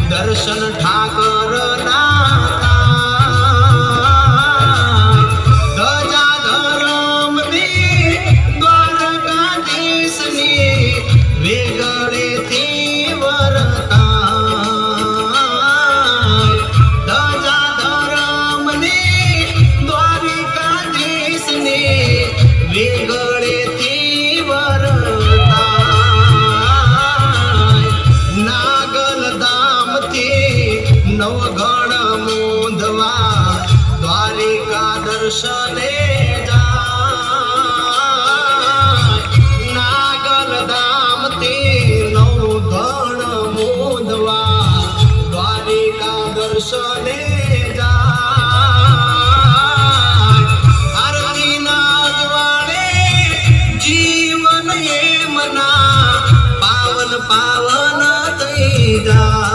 દર્શન ઠાકર નવગણ મોંધવા દ્વારિકા દર્શને જાય નાગલ ધામ તે નવગણ મોંધવા દ્વારિકા દર્શને જાય આરતી ના જ્વાળે જીવન એમના પાવન પાવન થઈ જાય